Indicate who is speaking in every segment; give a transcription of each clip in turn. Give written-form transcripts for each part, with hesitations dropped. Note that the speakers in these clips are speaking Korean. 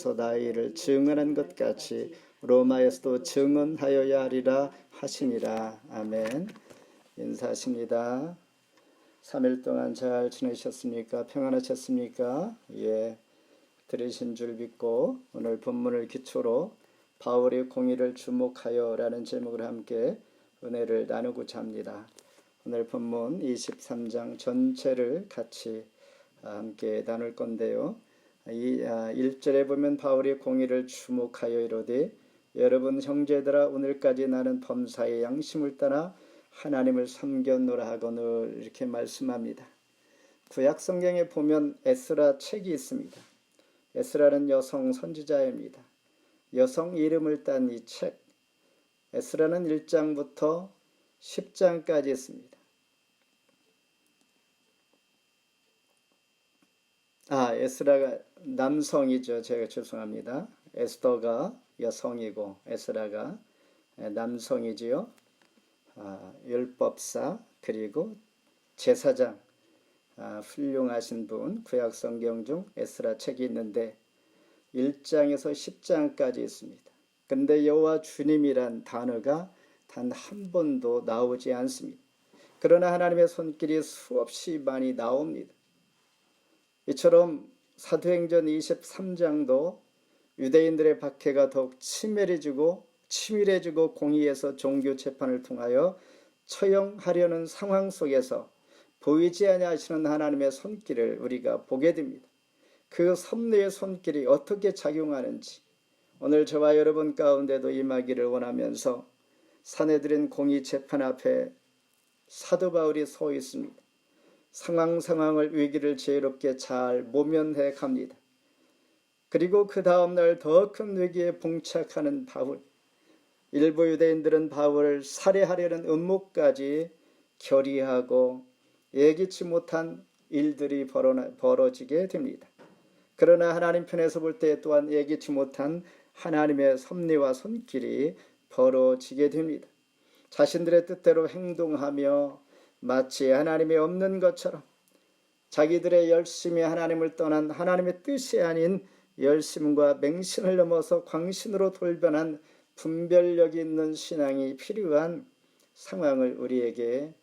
Speaker 1: 앞에서 나의 일을 증언한 것 같이 로마에서도 증언하여야 하리라 하시니라. 아멘. 인사하십니다. 3일 동안 잘 지내셨습니까? 평안하셨습니까? 예, 들으신 줄 믿고 오늘 본문을 기초로 바울의 공의를 주목하여 라는 제목으로 함께 은혜를 나누고자 합니다. 오늘 본문 23장 전체를 같이 함께 나눌 건데요. 이 1절에 보면 바울이 공의를 주목하여 이르되 여러분 형제들아 오늘까지 나는 범사의 양심을 따라 하나님을 섬겼노라 하거늘 이렇게 말씀합니다. 구약 성경에 보면 에스라 책이 있습니다. 에스라는 여성 선지자입니다. 여성 이름을 딴 이 책 에스라는 1장부터 10장까지 있습니다. 에스라가 남성이죠. 제가 죄송합니다. 에스더가 여성이고 에스라가 남성이지요. 율법사 그리고 제사장 훌륭하신 분, 구약 성경 중 에스라 책이 있는데 1장에서 10장까지 있습니다. 근데 여호와 주님이란 단어가 단 한 번도 나오지 않습니다. 그러나 하나님의 손길이 수없이 많이 나옵니다. 이처럼 사도행전 23장도 유대인들의 박해가 더욱 치밀해지고 공의에서 종교 재판을 통하여 처형하려는 상황 속에서 보이지 아니하시는 하나님의 손길을 우리가 보게 됩니다. 그 섭리의 손길이 어떻게 작용하는지 오늘 저와 여러분 가운데도 임하기를 원하면서 사내들인 공의 재판 앞에 사도 바울이 서 있습니다. 상황을 위기를 지혜롭게 잘 모면해 갑니다. 그리고 그 다음날 더 큰 위기에 봉착하는 바울. 일부 유대인들은 바울을 살해하려는 음모까지 결의하고 예기치 못한 일들이 벌어지게 됩니다. 그러나 하나님 편에서 볼 때 또한 예기치 못한 하나님의 섭리와 손길이 벌어지게 됩니다. 자신들의 뜻대로 행동하며 마치 하나님이 없는 것처럼 자기들의 열심이 하나님을 떠난 하나님의 뜻이 아닌 열심과 맹신을 넘어서 광신으로 돌변한 분별력이 있는 신앙이 필요한 상황을 우리에게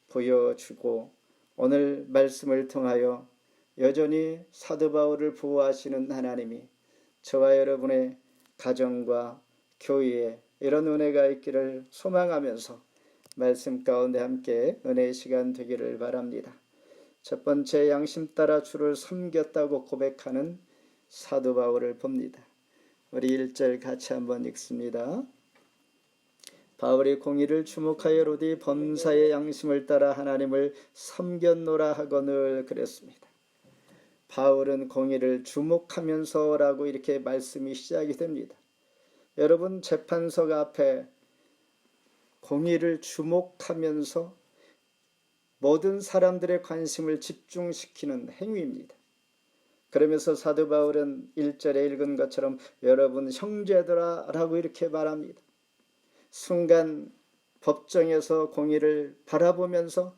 Speaker 1: 보여주고 오늘 말씀을 통하여 여전히 사도 바울을 보호하시는 하나님이 저와 여러분의 가정과 교회에 이런 은혜가 있기를 소망하면서 말씀 가운데 함께 은혜의 시간 되기를 바랍니다. 첫 번째, 양심 따라 주를 섬겼다고 고백하는 사도 바울을 봅니다. 우리 1절 같이 한번 읽습니다. 바울이 공의를 주목하여 이르되 범사의 양심을 따라 하나님을 섬겼노라 하거늘 그랬습니다. 바울은 공의를 주목하면서라고 이렇게 말씀이 시작이 됩니다. 여러분, 재판석 앞에 공의를 주목하면서 모든 사람들의 관심을 집중시키는 행위입니다. 그러면서 사도 바울은 1절에 읽은 것처럼 여러분 형제들아 라고 이렇게 말합니다. 순간 법정에서 공의를 바라보면서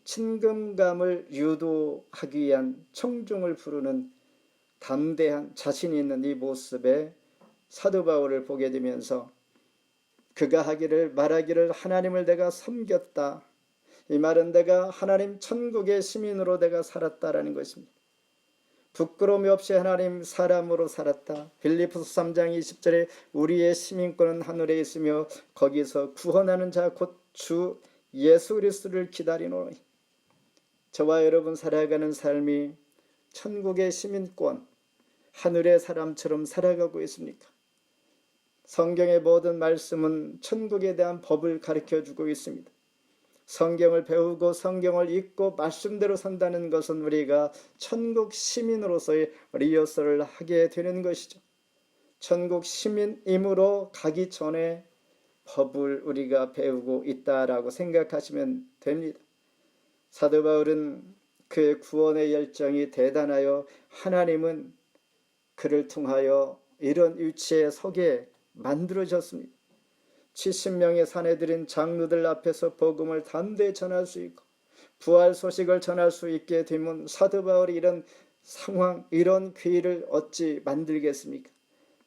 Speaker 1: 친근감을 유도하기 위한 청중을 부르는 담대한 자신 있는 이 모습에 사도 바울을 보게 되면서 그가 말하기를 하나님을 내가 섬겼다. 이 말은 내가 하나님 천국의 시민으로 내가 살았다라는 것입니다. 부끄러움이 없이 하나님 사람으로 살았다. 빌립보서 3장 20절에 우리의 시민권은 하늘에 있으며 거기서 구원하는 자 곧 주 예수 그리스도를 기다리노니. 저와 여러분 살아가는 삶이 천국의 시민권, 하늘의 사람처럼 살아가고 있습니까? 성경의 모든 말씀은 천국에 대한 법을 가르쳐주고 있습니다. 성경을 배우고 성경을 읽고 말씀대로 산다는 것은 우리가 천국 시민으로서의 리허설을 하게 되는 것이죠. 천국 시민임으로 가기 전에 법을 우리가 배우고 있다라고 생각하시면 됩니다. 사도 바울은 그의 구원의 열정이 대단하여 하나님은 그를 통하여 이런 위치에 서게 만들어졌습니다. 70명의 사내들인 장로들 앞에서 복음을 담대히 전할 수 있고 부활 소식을 전할 수 있게 되면 사도 바울이 이런 상황, 이런 기회를 어찌 만들겠습니까?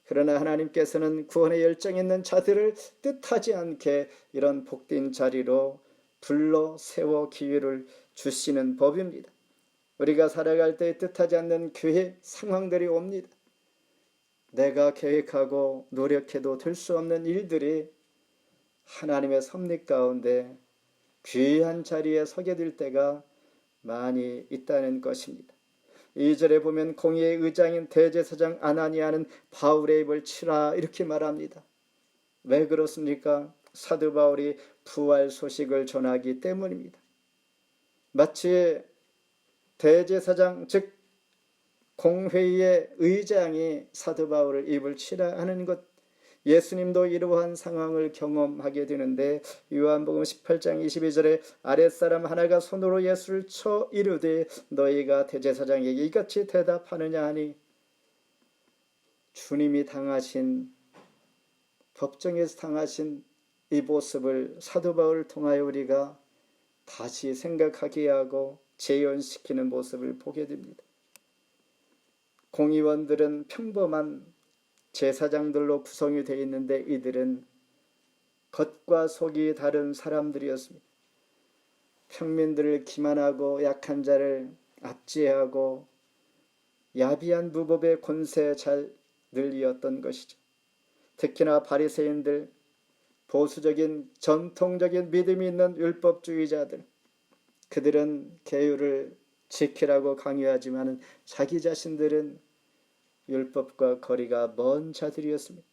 Speaker 1: 그러나 하나님께서는 구원의 열정 있는 자들을 뜻하지 않게 이런 복된 자리로 불러 세워 기회를 주시는 법입니다. 우리가 살아갈 때 뜻하지 않는 기회, 상황들이 옵니다. 내가 계획하고 노력해도 될 수 없는 일들이 하나님의 섭리 가운데 귀한 자리에 서게 될 때가 많이 있다는 것입니다. 2절에 보면 공의의 의장인 대제사장 아나니아는 바울의 입을 치라 이렇게 말합니다. 왜 그렇습니까? 사도 바울이 부활 소식을 전하기 때문입니다. 마치 대제사장 즉 공회의 의장이 사도 바울을 입을 치라 하는 것, 예수님도 이러한 상황을 경험하게 되는데 요한복음 18장 22절에 아랫사람 하나가 손으로 예수를 쳐 이르되 너희가 대제사장에게 이같이 대답하느냐 하니, 주님이 당하신, 법정에서 당하신 이 모습을 사도 바울을 통하여 우리가 다시 생각하게 하고 재현시키는 모습을 보게 됩니다. 공의원들은 평범한 제사장들로 구성이 되어 있는데 이들은 겉과 속이 다른 사람들이었습니다. 평민들을 기만하고 약한 자를 압제하고 야비한 무법의 권세자들이었던 것이죠. 특히나 바리새인들, 보수적인 전통적인 믿음이 있는 율법주의자들, 그들은 계율을 지키라고 강요하지만 자기 자신들은 율법과 거리가 먼 자들이었습니다.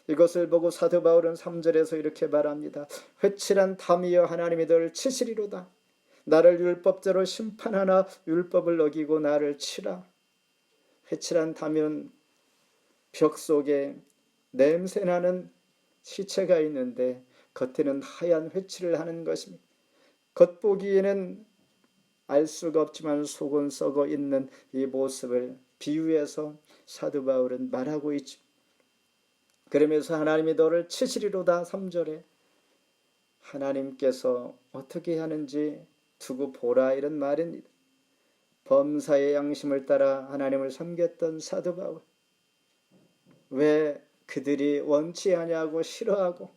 Speaker 1: 이것을 보고 사도 바울은 3절에서 이렇게 말합니다. 회칠한 담이여 하나님이 너를 치시리로다. 나를 율법대로 심판하나 율법을 어기고 나를 치라. 회칠한 담은 벽 속에 냄새나는 시체가 있는데 겉에는 하얀 회칠을 하는 것입니다. 겉보기에는 알 수가 없지만 속은 썩어 있는 이 모습을 비유해서 사도 바울은 말하고 있죠. 그러면서 하나님이 너를 치시리로다 3절에 하나님께서 어떻게 하는지 두고 보라 이런 말입니다. 범사의 양심을 따라 하나님을 섬겼던 사도 바울, 왜 그들이 원치 아니하고 싫어하고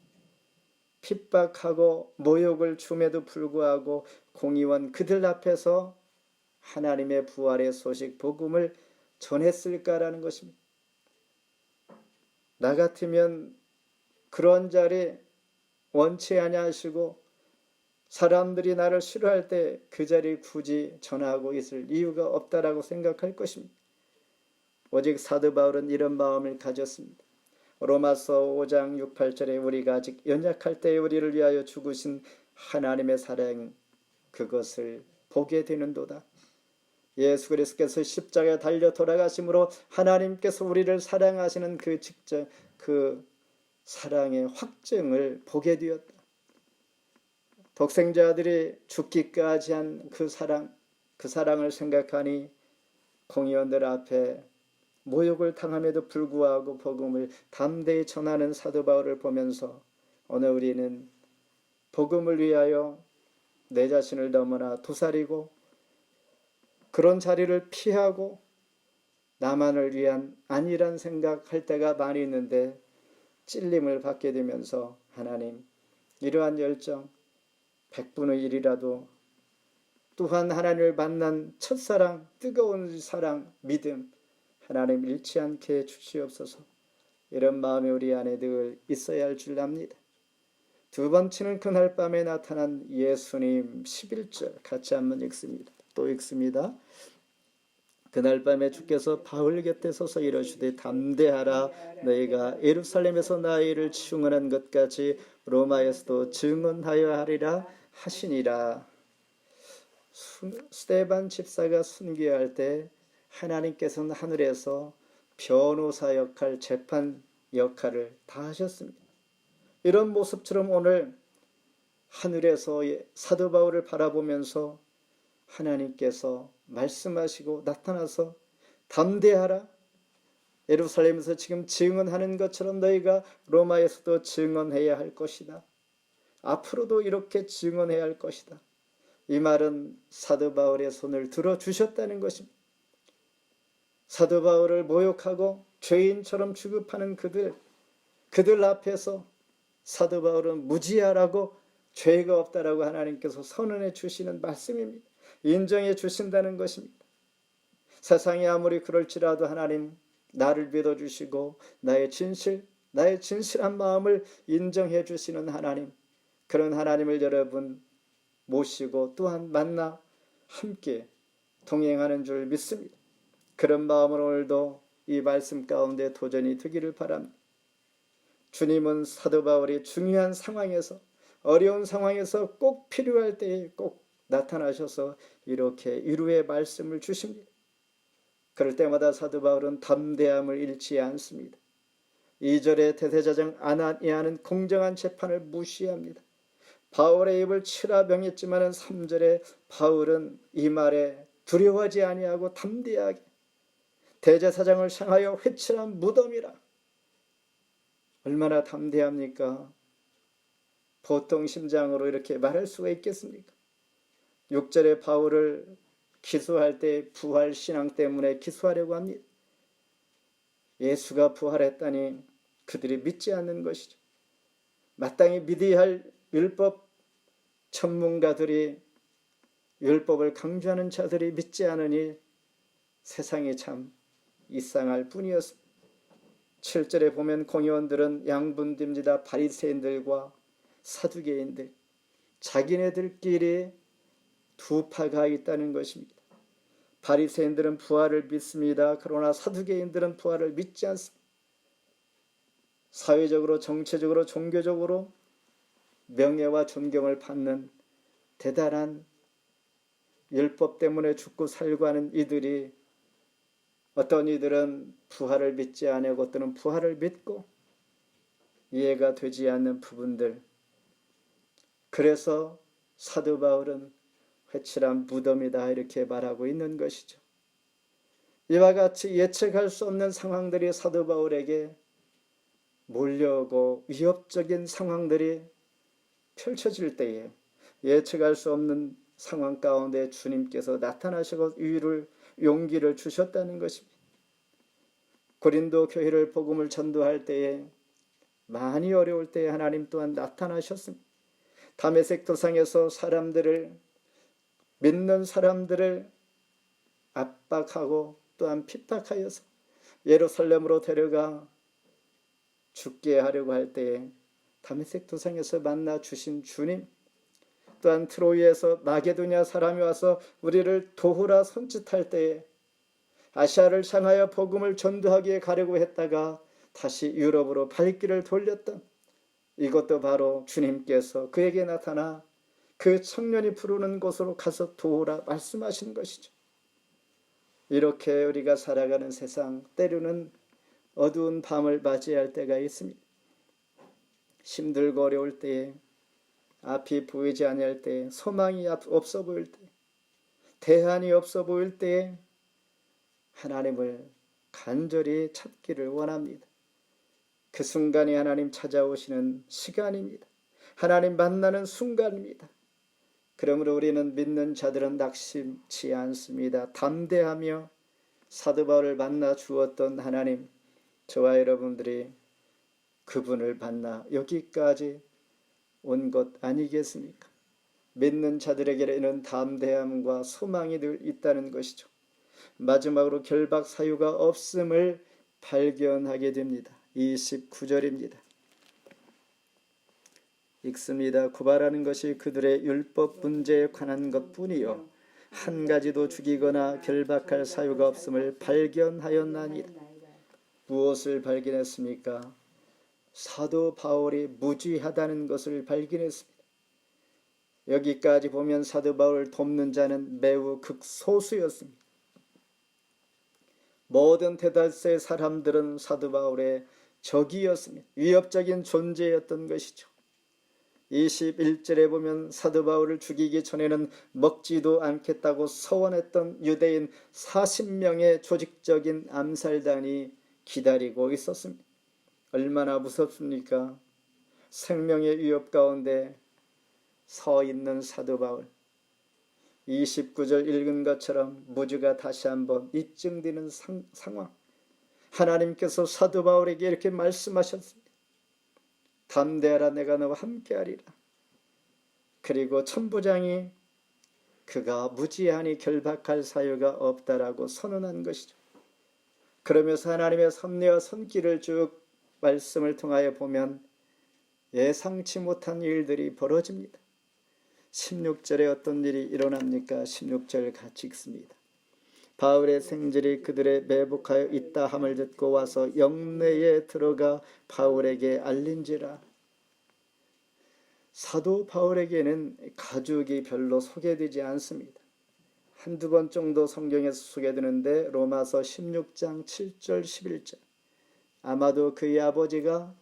Speaker 1: 핍박하고 모욕을 줌에도 불구하고 공의원 그들 앞에서 하나님의 부활의 소식 복음을 전했을까라는 것입니다. 나 같으면 그런 자리 원치 아니하시고 사람들이 나를 싫어할 때 그 자리 굳이 전하고 있을 이유가 없다라고 생각할 것입니다. 오직 사도 바울은 이런 마음을 가졌습니다. 로마서 5장 6, 8절에 우리가 아직 연약할 때에 우리를 위하여 죽으신 하나님의 사랑, 그것을 보게 되는도다. 예수 그리스도께서 십자가에 달려 돌아가심으로 하나님께서 우리를 사랑하시는 그 사랑의 확증을 보게 되었다. 독생자들이 죽기까지 한 그 사랑을 생각하니 공의원들 앞에 모욕을 당함에도 불구하고 복음을 담대히 전하는 사도 바울을 보면서 오늘 우리는 복음을 위하여 내 자신을 너무나 도사리고 그런 자리를 피하고 나만을 위한 아니란 생각할 때가 많이 있는데 찔림을 받게 되면서 하나님, 이러한 열정 100분의 1이라도 또한 하나님을 만난 첫사랑, 뜨거운 사랑, 믿음 하나님 잃지 않게 주시옵소서. 이런 마음이 우리 안에 늘 있어야 할 줄 압니다. 두 번째는 그날 밤에 나타난 예수님 11절 같이 한번 읽습니다. 또 읽습니다. 그날 밤에 주께서 바울 곁에 서서 이러시되 담대하라. 너희가 예루살렘에서 나의 증언한 것 같이 로마에서도 증언하여 하리라 하시니라. 스데반 집사가 순교할 때 하나님께서는 하늘에서 변호사 역할, 재판 역할을 다 하셨습니다. 이런 모습처럼 오늘 하늘에서 사도 바울을 바라보면서 하나님께서 말씀하시고 나타나서 담대하라. 예루살렘에서 지금 증언하는 것처럼 너희가 로마에서도 증언해야 할 것이다. 앞으로도 이렇게 증언해야 할 것이다. 이 말은 사도 바울의 손을 들어주셨다는 것입니다. 사도 바울을 모욕하고 죄인처럼 취급하는 그들 앞에서 사도 바울은 무지하라고 죄가 없다라고 하나님께서 선언해 주시는 말씀입니다. 인정해 주신다는 것입니다. 세상이 아무리 그럴지라도 하나님 나를 믿어주시고 나의 진실한 마음을 인정해 주시는 하나님, 그런 하나님을 여러분 모시고 또한 만나 함께 동행하는 줄 믿습니다. 그런 마음으로 오늘도 이 말씀 가운데 도전이 되기를 바랍니다. 주님은 사도 바울이 중요한 상황에서, 어려운 상황에서 꼭 필요할 때에 꼭 나타나셔서 이렇게 위로의 말씀을 주십니다. 그럴 때마다 사도 바울은 담대함을 잃지 않습니다. 2절에 대제사장 아나니아는 공정한 재판을 무시합니다. 바울의 입을 치라 명했지만 3절에 바울은 이 말에 두려워하지 아니하고 담대하게 대제사장을 향하여 회칠한 무덤이라. 얼마나 담대합니까? 보통 심장으로 이렇게 말할 수가 있겠습니까? 6절에 바울을 기소할 때 부활 신앙 때문에 기소하려고 합니다. 예수가 부활했다니 그들이 믿지 않는 것이죠. 마땅히 믿어야 할 율법 전문가들이, 율법을 강조하는 자들이 믿지 않으니 세상이 참 이상할 뿐이었습니다. 7절에 보면 공의원들은 양분됩니다. 바리새인들과 사두개인들, 자기네들끼리 두 파가 있다는 것입니다. 바리새인들은 부활을 믿습니다. 그러나 사두개인들은 부활을 믿지 않습니다. 사회적으로, 정치적으로, 종교적으로 명예와 존경을 받는 대단한 율법 때문에 죽고 살고 하는 이들이, 어떤 이들은 부활을 믿지 않고 어떤 부활을 믿고 이해가 되지 않는 부분들, 그래서 사도 바울은 회칠한 무덤이다 이렇게 말하고 있는 것이죠. 이와 같이 예측할 수 없는 상황들이 사도 바울에게 몰려오고 위협적인 상황들이 펼쳐질 때에 예측할 수 없는 상황 가운데 주님께서 나타나시고 용기를 주셨다는 것입니다. 고린도 교회를 복음을 전도할 때에 많이 어려울 때에 하나님 또한 나타나셨습니다. 다메섹 도상에서 믿는 사람들을 압박하고 또한 핍박하여서 예루살렘으로 데려가 죽게 하려고 할 때에 다메섹 도상에서 만나 주신 주님, 또한 트로이에서 마게도냐 사람이 와서 우리를 도우라 손짓할 때에 아시아를 향하여 복음을 전도하기에 가려고 했다가 다시 유럽으로 발길을 돌렸던, 이것도 바로 주님께서 그에게 나타나 그 청년이 부르는 곳으로 가서 도우라 말씀하신 것이죠. 이렇게 우리가 살아가는 세상, 때로는 어두운 밤을 맞이할 때가 있습니다. 힘들고 어려울 때에, 앞이 보이지 아니할 때에, 소망이 없어 보일 때, 대안이 없어 보일 때에 하나님을 간절히 찾기를 원합니다. 그 순간이 하나님 찾아오시는 시간입니다. 하나님 만나는 순간입니다. 그러므로 우리는 믿는 자들은 낙심치 않습니다. 담대하며 사도 바울을 만나 주었던 하나님, 저와 여러분들이 그분을 만나 여기까지 온 것 아니겠습니까? 믿는 자들에게는 담대함과 소망이 늘 있다는 것이죠. 마지막으로 결박 사유가 없음을 발견하게 됩니다. 29절입니다. 읽습니다. 구발하는 것이 그들의 율법 문제에 관한 것뿐이요 한 가지도 죽이거나 결박할 사유가 없음을 발견하였나니라. 무엇을 발견했습니까? 사도 바울이 무지하다는 것을 발견했습니다. 여기까지 보면 사도 바울을 돕는 자는 매우 극소수였습니다. 모든 대다수의 사람들은 사도 바울의 적이었습니다. 위협적인 존재였던 것이죠. 21절에 보면 사도 바울을 죽이기 전에는 먹지도 않겠다고 서원했던 유대인 40명의 조직적인 암살단이 기다리고 있었습니다. 얼마나 무섭습니까? 생명의 위협 가운데 서 있는 사도 바울, 29절 읽은 것처럼 무주가 다시 한번 입증되는 상황. 하나님께서 사도 바울에게 이렇게 말씀하셨습니다. 담대하라, 내가 너와 함께하리라. 그리고 천부장이 그가 무지하니 결박할 사유가 없다라고 선언한 것이죠. 그러면서 하나님의 섭리와 손길을 쭉 말씀을 통하여 보면 예상치 못한 일들이 벌어집니다. 16절에 어떤 일이 일어납니까? 16절 같이 읽습니다. 바울의 생질이 그들의 매복하여 있다 함을 듣고 와서 영내에 들어가 바울에게 알린지라. 사도 바울에게는 가족이 별로 소개되지 않습니다. 한두 번 정도 성경에서 소개되는데 로마서 16장 7절 11절. 아마도 그의 아버지가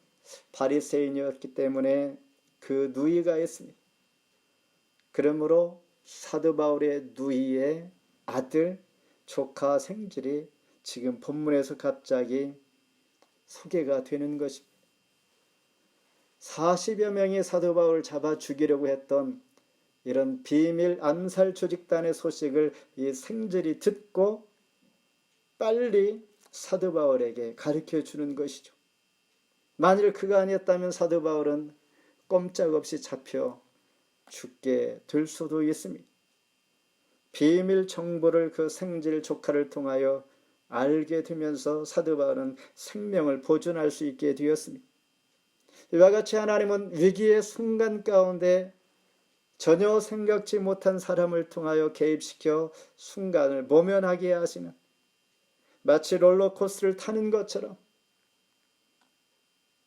Speaker 1: 바리새인이었기 때문에 그 누이가 있습니다. 그러므로 사도 바울의 누이의 아들, 조카 생질이 지금 본문에서 갑자기 소개가 되는 것입니다. 40여 명이 사도 바울을 잡아 죽이려고 했던 이런 비밀 암살 조직단의 소식을 이 생질이 듣고 빨리 사도 바울에게 가르쳐 주는 것이죠. 만일 그가 아니었다면 사도 바울은 꼼짝없이 잡혀 죽게 될 수도 있습니다. 비밀 정보를 그 생질 조카를 통하여 알게 되면서 사도 바울은 생명을 보존할 수 있게 되었습니다. 이와 같이 하나님은 위기의 순간 가운데 전혀 생각지 못한 사람을 통하여 개입시켜 순간을 모면하게 하시는, 마치 롤러코스터를 타는 것처럼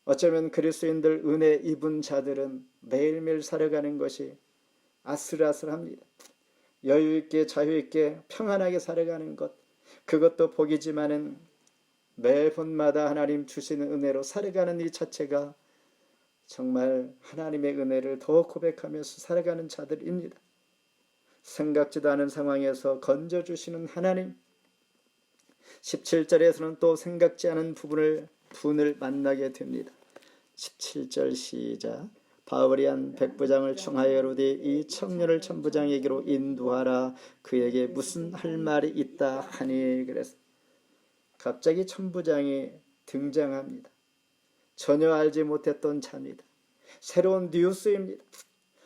Speaker 1: 어쩌면 그리스도인들 은혜 입은 자들은 매일매일 살아가는 것이 아슬아슬합니다. 여유있게 자유있게 평안하게 살아가는 것, 그것도 복이지만은 매번마다 하나님 주시는 은혜로 살아가는 이 자체가 정말 하나님의 은혜를 더 고백하면서 살아가는 자들입니다. 생각지도 않은 상황에서 건져주시는 하나님. 17절에서는 또 생각지 않은 분을 만나게 됩니다. 17절 시작. 바울이 한 백부장을 청하여 이르되 이 청년을 천부장에게로 인도하라. 그에게 무슨 할 말이 있다 하니. 그래서 갑자기 천부장이 등장합니다. 전혀 알지 못했던 자입니다. 새로운 뉴스입니다.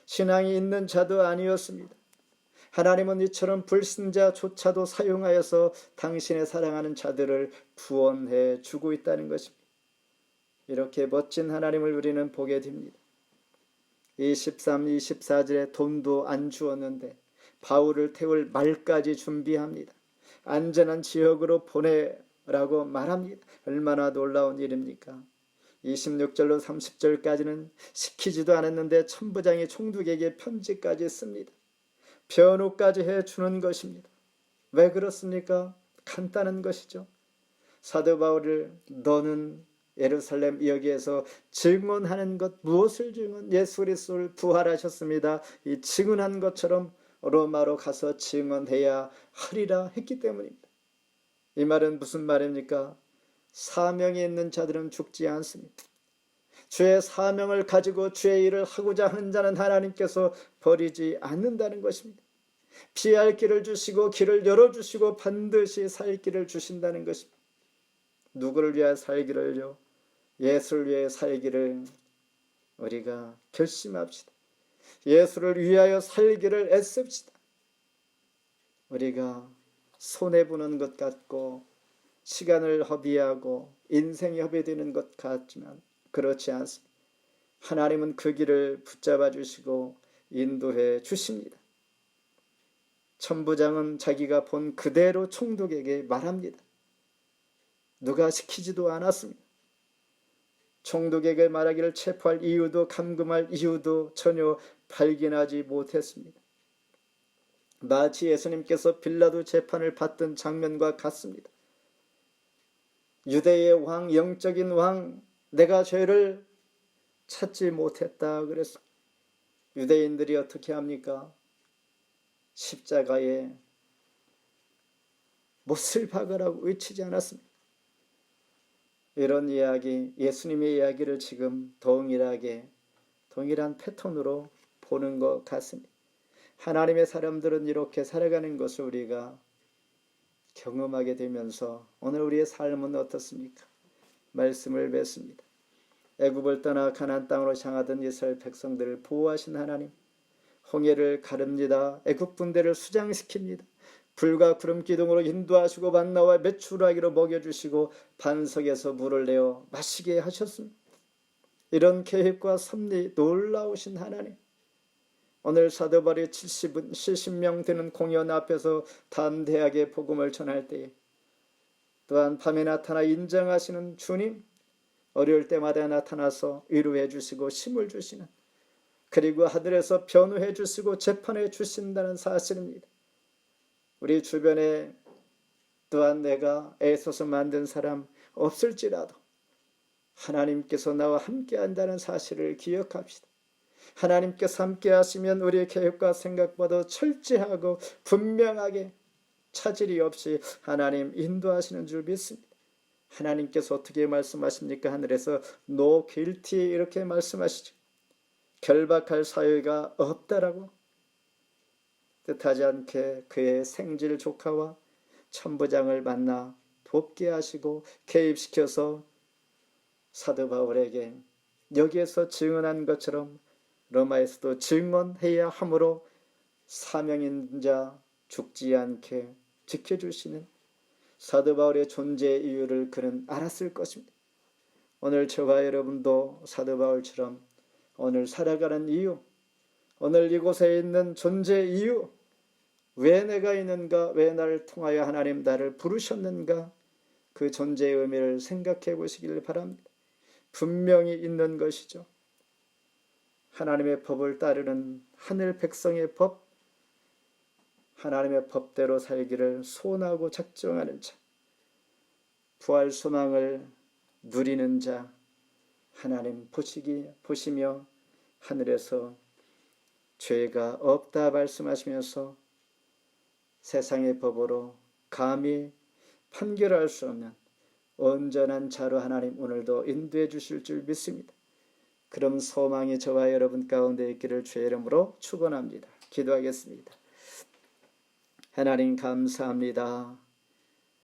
Speaker 1: 신앙이 있는 자도 아니었습니다. 하나님은 이처럼 불신자조차도 사용하여서 당신의 사랑하는 자들을 구원해 주고 있다는 것입니다. 이렇게 멋진 하나님을 우리는 보게 됩니다. 23, 24절에 돈도 안 주었는데 바울을 태울 말까지 준비합니다. 안전한 지역으로 보내라고 말합니다. 얼마나 놀라운 일입니까? 26절로 30절까지는 시키지도 않았는데 천부장이 총독에게 편지까지 씁니다. 변호까지 해주는 것입니다. 왜 그렇습니까? 간단한 것이죠. 사도 바울을 너는 예루살렘 여기에서 증언하는 것, 무엇을 증언? 예수 그리스도를 부활하셨습니다. 이 증언한 것처럼 로마로 가서 증언해야 하리라 했기 때문입니다. 이 말은 무슨 말입니까? 사명이 있는 자들은 죽지 않습니다. 주의 사명을 가지고 주의 일을 하고자 하는 자는 하나님께서 버리지 않는다는 것입니다. 피할 길을 주시고 길을 열어주시고 반드시 살 길을 주신다는 것입니다. 누구를 위하여 살기를요? 예수를 위하여 살기를 우리가 결심합시다. 예수를 위하여 살기를 애씁시다. 우리가 손해보는 것 같고 시간을 허비하고 인생이 허비되는 것 같지만 그렇지 않습니다. 하나님은 그 길을 붙잡아 주시고 인도해 주십니다. 천부장은 자기가 본 그대로 총독에게 말합니다. 누가 시키지도 않았습니다. 총독에게 말하기를 체포할 이유도 감금할 이유도 전혀 발견하지 못했습니다. 마치 예수님께서 빌라도 재판을 받던 장면과 같습니다. 유대의 왕, 영적인 왕, 내가 죄를 찾지 못했다 그래서 유대인들이 어떻게 합니까? 십자가에 못을 박으라고 외치지 않았습니다. 이런 이야기, 예수님의 이야기를 지금 동일한 패턴으로 보는 것 같습니다. 하나님의 사람들은 이렇게 살아가는 것을 우리가 경험하게 되면서 오늘 우리의 삶은 어떻습니까? 말씀을 뵙습니다. 애굽을 떠나 가나안 땅으로 향하던 이스라엘 백성들을 보호하신 하나님, 홍해를 가릅니다. 애굽 군대를 수장시킵니다. 불과 구름 기둥으로 인도하시고 만나와 메추라기로 먹여주시고 반석에서 물을 내어 마시게 하셨습니다. 이런 계획과 섭리 놀라우신 하나님, 오늘 사도 바울이 70명 되는 공연 앞에서 담대하게 복음을 전할 때에 또한 밤에 나타나 인정하시는 주님, 어려울 때마다 나타나서 위로해 주시고 힘을 주시는, 그리고 하늘에서 변호해 주시고 재판해 주신다는 사실입니다. 우리 주변에 또한 내가 애써서 만든 사람 없을지라도 하나님께서 나와 함께 한다는 사실을 기억합시다. 하나님께서 함께 하시면 우리의 계획과 생각보다 철저하고 분명하게 차질이 없이 하나님 인도하시는 줄 믿습니다. 하나님께서 어떻게 말씀하십니까? 하늘에서 No guilty 이렇게 말씀하시죠. 결박할 사유가 없다라고. 뜻하지 않게 그의 생질 조카와 천부장을 만나 돕게 하시고 개입시켜서 사도 바울에게 여기에서 증언한 것처럼 로마에서도 증언해야 하므로 사명인 자 죽지 않게 지켜주시는 사도 바울의 존재 이유를 그는 알았을 것입니다. 오늘 저와 여러분도 사도 바울처럼 오늘 살아가는 이유, 오늘 이곳에 있는 존재 이유, 왜 내가 있는가, 왜 나를 통하여 하나님 나를 부르셨는가, 그 존재의 의미를 생각해 보시길 바랍니다. 분명히 있는 것이죠. 하나님의 법을 따르는 하늘 백성의 법, 하나님의 법대로 살기를 소원하고 작정하는 자, 부활 소망을 누리는 자, 하나님 보시며 하늘에서 죄가 없다 말씀하시면서 세상의 법으로 감히 판결할 수 없는 온전한 자로 하나님 오늘도 인도해 주실 줄 믿습니다. 그럼 소망이 저와 여러분 가운데 있기를 주의 이름으로 축원합니다. 기도하겠습니다. 하나님 감사합니다.